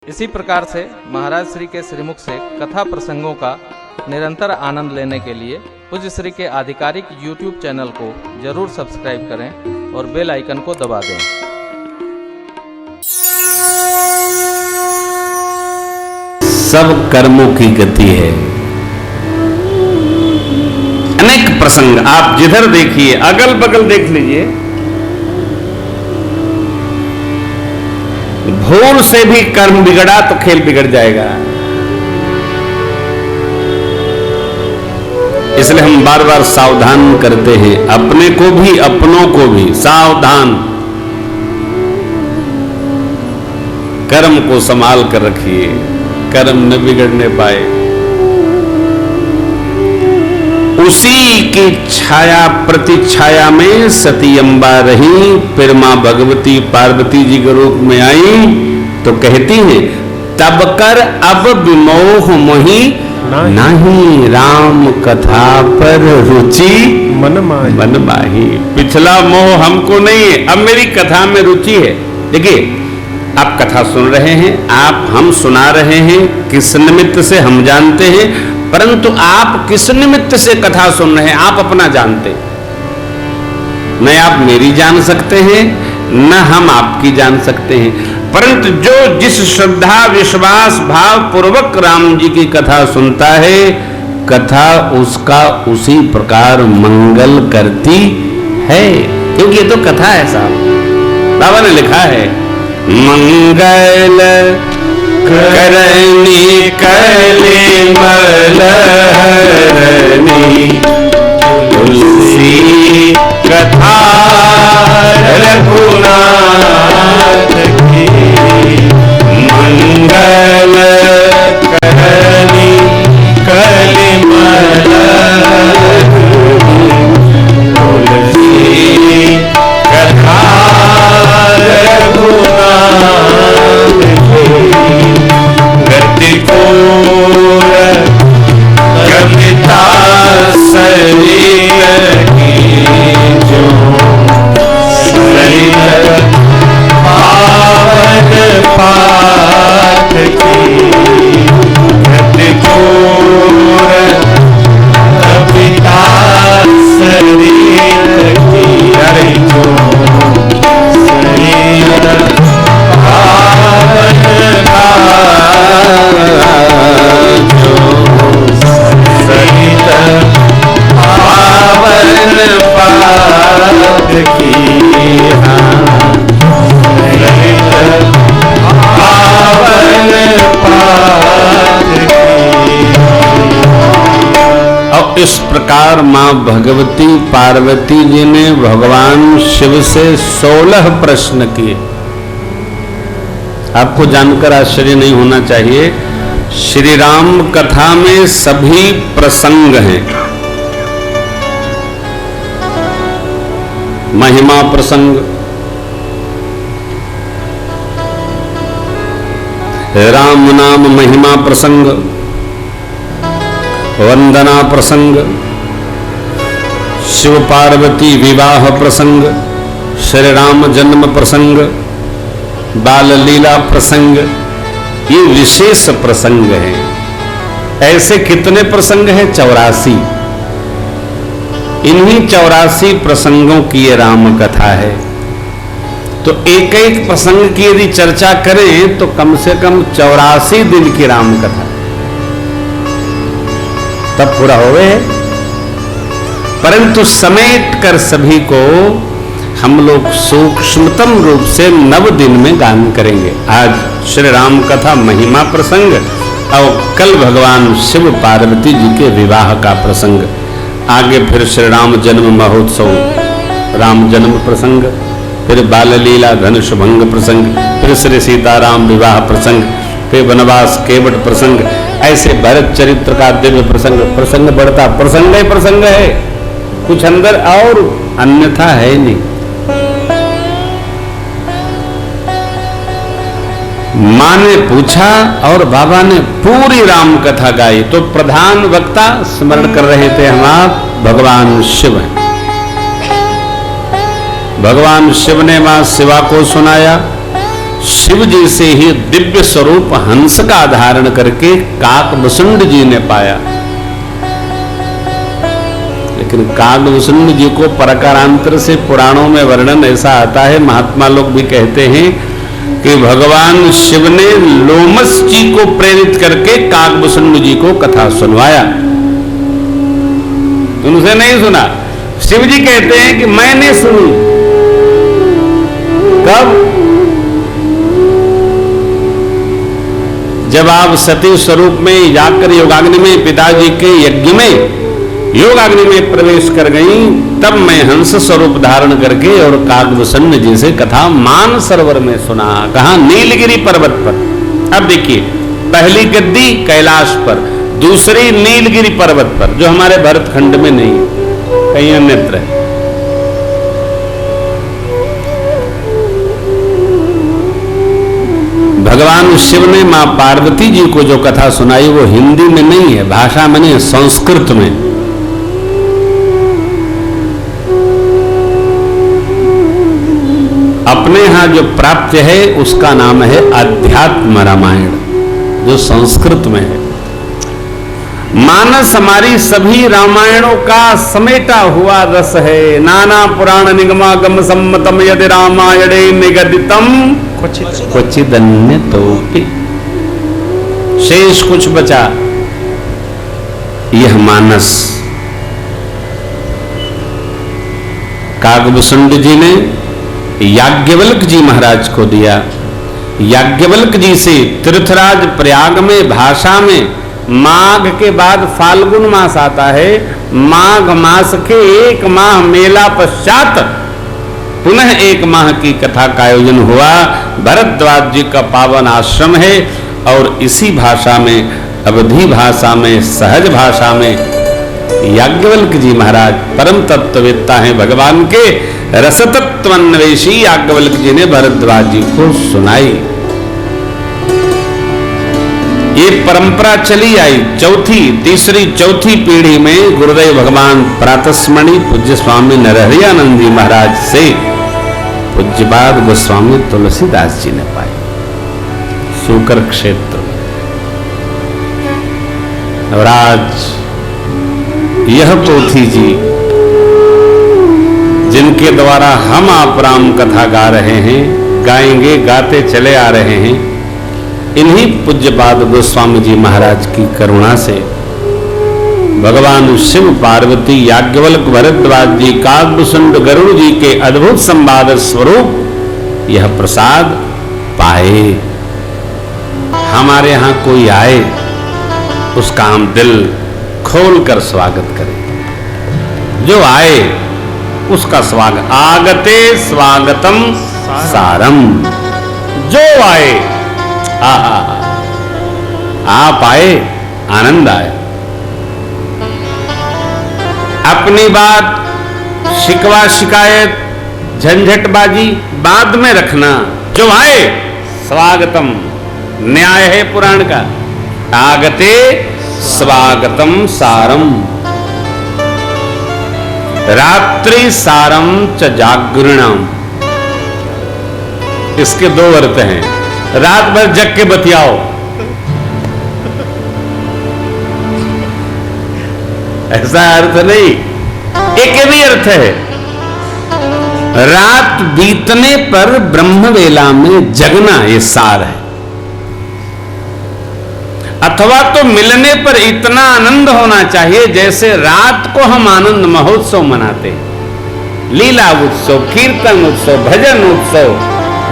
इसी प्रकार से महाराज श्री के श्रीमुख से कथा प्रसंगों का निरंतर आनंद लेने के लिए पूज्य श्री के आधिकारिक YouTube चैनल को जरूर सब्सक्राइब करें और बेल आइकन को दबा दें। सब कर्मों की गति है। अनेक प्रसंग आप जिधर देखिए, अगल बगल देख लीजिए, भूल से भी कर्म बिगड़ा तो खेल बिगड़ जाएगा। इसलिए हम बार बार सावधान करते हैं, अपने को भी अपनों को भी सावधान, कर्म को संभाल कर रखिए, कर्म न बिगड़ने पाए। उसी की छाया प्रतिछाया में सती अम्बा रही, फिर मां भगवती पार्वती जी के रूप में आई तो कहती हैं, तब कर अब विमोह मोहि नहीं, राम कथा पर रुचि मन माही। पिछला मोह हमको नहीं है, अब मेरी कथा में रुचि है। देखिए, आप कथा सुन रहे हैं, हम सुना रहे हैं, किस निमित्त से हम जानते हैं, परंतु आप किस निमित्त से कथा सुन रहे हैं आप अपना जानते। न आप मेरी जान सकते हैं, न हम आपकी जान सकते हैं, परंतु जो जिस श्रद्धा विश्वास भाव पूर्वक राम जी की कथा सुनता है, कथा उसका उसी प्रकार मंगल करती है। क्योंकि ये तो कथा है साहब, बाबा ने लिखा है, मंगल करनी कली मलहरनी, तुलसी कथा रघुनाथ की। मंगल करनी कली मलहरनी, तुलसी कथा रघुनाथ की। गतिपूर कविता शरीर की जो, शरीर पावन पाठ की। गतिपूर कविता शरीर की जो, शरीर पावन जो, सहित पावन पाठ की। सहित पावन पाठ की। और इस प्रकार मां भगवती पार्वती जी ने भगवान शिव से 16 प्रश्न किए। आपको जानकर आश्चर्य नहीं होना चाहिए, श्री राम कथा में सभी प्रसंग हैं। महिमा प्रसंग, राम नाम महिमा प्रसंग, वंदना प्रसंग, शिव पार्वती विवाह प्रसंग, श्री राम जन्म प्रसंग, बाल लीला प्रसंग, ये विशेष प्रसंग है। ऐसे कितने प्रसंग हैं? 84। इन्हीं 84 प्रसंगों की ये राम कथा है। तो एक एक प्रसंग की यदि चर्चा करें तो कम से कम 84 दिन की राम कथा तब पूरा हो गए। परंतु समेट कर सभी को हम लोग सूक्ष्मतम रूप से 9 दिन में गान करेंगे। आज श्री राम कथा महिमा प्रसंग और कल भगवान शिव पार्वती जी के विवाह का प्रसंग, आगे फिर श्री राम जन्म महोत्सव, राम जन्म प्रसंग, फिर बाल लीला धनुष भंग प्रसंग, फिर श्री सीताराम विवाह प्रसंग, फिर वनवास केवट प्रसंग, ऐसे भरत चरित्र का दिव्य प्रसंग। प्रसंग बढ़ता प्रसंग है, कुछ अंदर और अन्यथा है नहीं। मां ने पूछा और बाबा ने पूरी राम कथा गाई। तो प्रधान वक्ता स्मरण कर रहे थे हम आप भगवान शिव हैं। भगवान शिव ने मां शिवा को सुनाया, शिव जी से ही दिव्य स्वरूप हंस का धारण करके काकभूषुंड जी ने पाया। लेकिन काकभूषुंड जी को प्रकारांतर से पुराणों में वर्णन ऐसा आता है, महात्मा लोग भी कहते हैं कि भगवान शिव ने लोमस जी को प्रेरित करके काकभूषुंड जी को कथा सुनवाया। उनसे नहीं सुना। शिव जी कहते हैं कि मैंने सुनी। कब? जब आप सती स्वरूप में जाकर योगाग्नि में पिताजी के यज्ञ में योगाग्नि में प्रवेश कर गई, तब मैं हंस स्वरूप धारण करके और काकभूषुंड जी से कथा मान सरोवर में सुना। कहा? नीलगिरी पर्वत पर। अब देखिए, पहली गद्दी कैलाश पर, दूसरी नीलगिरी पर्वत पर, जो हमारे भरतखंड में नहीं है, कहीं अन्यत्र है। भगवान शिव ने मां पार्वती जी को जो कथा सुनाई वो हिंदी में नहीं है, भाषा में नहीं है, संस्कृत में। अपने यहां जो प्राप्त है उसका नाम है अध्यात्म रामायण, जो संस्कृत में है। मानस हमारी सभी रामायणों का समेटा हुआ रस है। नाना पुराण निगमागम सम्मतम यदि रामायणे निगदितम क्वचिदन्य तोपि। शेष कुछ बचा, यह मानस। काकभूषुंड जी ने याज्ञवल्क जी महाराज को दिया। याज्ञवल्क जी से तीर्थराज प्रयाग में भाषा में माघ के बाद फाल्गुन मास आता है, माघ मास के एक माह मेला पश्चात पुनः एक माह की कथा का आयोजन हुआ। भरद्वाज जी का पावन आश्रम है और इसी भाषा में, अवधी भाषा में, सहज भाषा में याज्ञवल्क जी महाराज परम तत्ववेत्ता हैं भगवान के, रसतत्वान्वेषी याज्ञवल्क जी ने भरद्वाज जी को सुनाई। ये परंपरा चली आई। तीसरी चौथी पीढ़ी में गुरुदेव भगवान प्रातस्मरणि पूज्य स्वामी नरहरियानंद जी महाराज से पूज्यपाद गोस्वामी तुलसीदास जी ने पाई, सूकर क्षेत्र। और आज यह पोथी जी जिनके द्वारा हम आप राम कथा गा रहे हैं, गाएंगे, गाते चले आ रहे हैं, इन्हीं पूज्यपाद गोस्वामी जी महाराज की करुणा से भगवान शिव, पार्वती, याज्ञवल्क, भरद्वाज जी, काकभूषुंड, गरुड़ जी के अद्भुत संवाद स्वरूप यह प्रसाद पाए। हमारे यहां कोई आए उसका हम दिल खोल कर स्वागत करें। जो आए उसका स्वागत, आगते स्वागतम सारम। जो आए, आप आए, आनंद आए। अपनी बात, शिकवा शिकायत, झंझटबाजी बाद में रखना। जो आए स्वागतम, न्याय है पुराण का। आगते स्वागतम सारम। रात्रि सारम च जागरणम। इसके दो अर्थ हैं। रात भर जग के बतियाओ, ऐसा अर्थ नहीं, एक भी अर्थ है। रात बीतने पर ब्रह्मवेला में जगना, ये सार है। अथवा तो मिलने पर इतना आनंद होना चाहिए जैसे रात को हम आनंद महोत्सव मनाते हैं, लीला उत्सव, कीर्तन उत्सव, भजन उत्सव,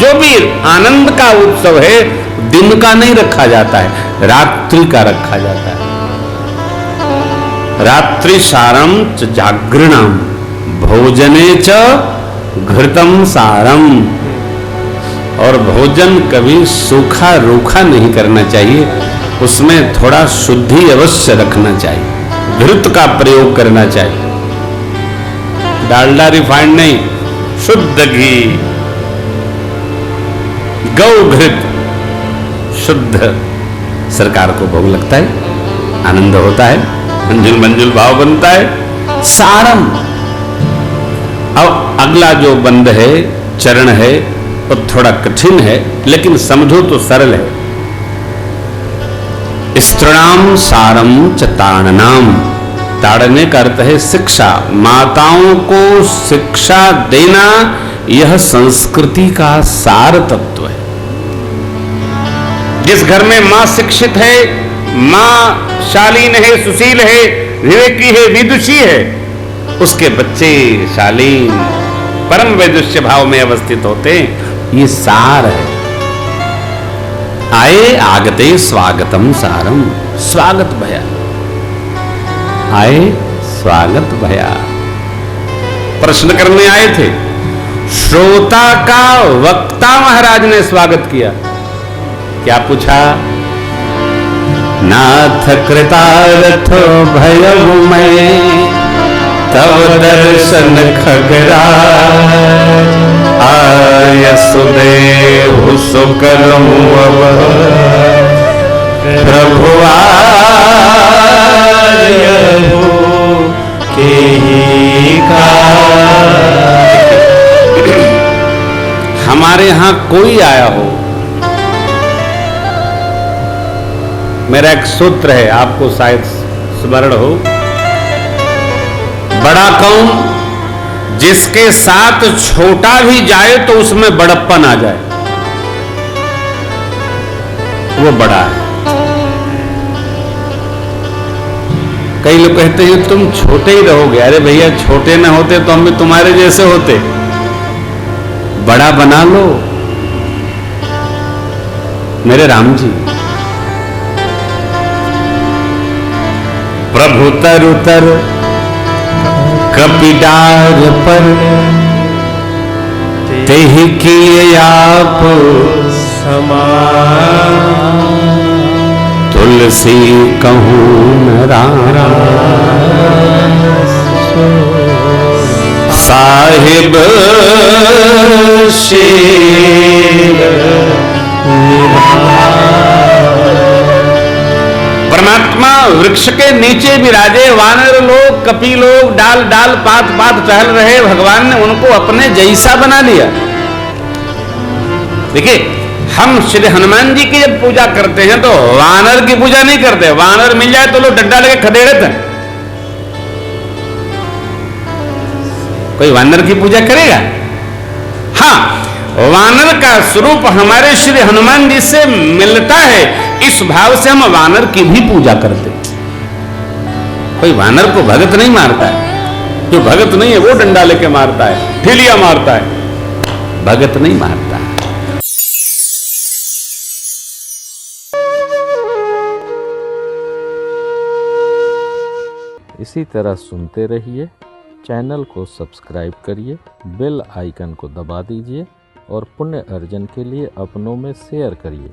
जो भी आनंद का उत्सव है, दिन का नहीं रखा जाता है, रात्रि का रखा जाता है। रात्रि सारम च जागरणम भोजने च घृतम सारम। और भोजन कभी सूखा रूखा नहीं करना चाहिए, उसमें थोड़ा शुद्धि अवश्य रखना चाहिए, घृत का प्रयोग करना चाहिए। डालडा रिफाइंड नहीं, शुद्ध घी, गौ घृत शुद्ध सरकार को भोग लगता है, आनंद होता है, मंजुल मंजुल भाव बनता है। सारम। अब अगला जो बंद है, चरण है, वो थोड़ा कठिन है, लेकिन समझो तो सरल है। स्त्रीणाम सारम च ताड़नाम, ताड़ने का अर्थ है शिक्षा। माताओं को शिक्षा देना यह संस्कृति का सार तत्व है। जिस घर में मां शिक्षित है, मां शालीन है, सुशील है, विवेकी है, विदुषी है, उसके बच्चे शालीन परम वैदुष्य भाव में अवस्थित होते हैं। ये सार है। आए आगते स्वागतम सारम, स्वागत भया, आए स्वागत भया। प्रश्न करने आए थे, श्रोता का वक्ता महाराज ने स्वागत किया। क्या पूछा? नाथ कृतार्थ भयउ मैं, तव दर्शन खगराज, आय सुदेव सुकरमु अब, प्रभु आयहु केहि काज। हमारे यहां कोई आया हो, मेरा एक सूत्र है, आपको शायद स्मरण हो, बड़ा कौन? जिसके साथ छोटा भी जाए तो उसमें बड़प्पन आ जाए, वो बड़ा है। कई लोग कहते हैं तुम छोटे ही रहोगे। अरे भैया, छोटे ना होते तो हम भी तुम्हारे जैसे होते। बड़ा बना लो। मेरे राम जी, प्रभु तरु तर कपिडार पर, तेहि किए आप समान, तुलसी कहूँ न राम, साहिब शेर। परमात्मा वृक्ष के नीचे विराजे, वानर लोग, कपि लोग डाल डाल पात पात टहल रहे, भगवान ने उनको अपने जैसा बना लिया। देखिए, हम श्री हनुमान जी की जब पूजा करते हैं तो वानर की पूजा नहीं करते। वानर मिल जाए तो लोग डंडा लेके खदेड़ते हैं। कोई वानर की पूजा करेगा? हाँ, वानर का स्वरूप हमारे श्री हनुमान जी से मिलता है, इस भाव से हम वानर की भी पूजा करते हैं। कोई वानर को भगत नहीं मारता है। जो भगत नहीं है वो डंडा लेके मारता है, ठीलिया मारता है, भगत नहीं मारता है। इसी तरह सुनते रहिए। चैनल को सब्सक्राइब करिए, बेल आइकन को दबा दीजिए और पुण्य अर्जन के लिए अपनों में शेयर करिए।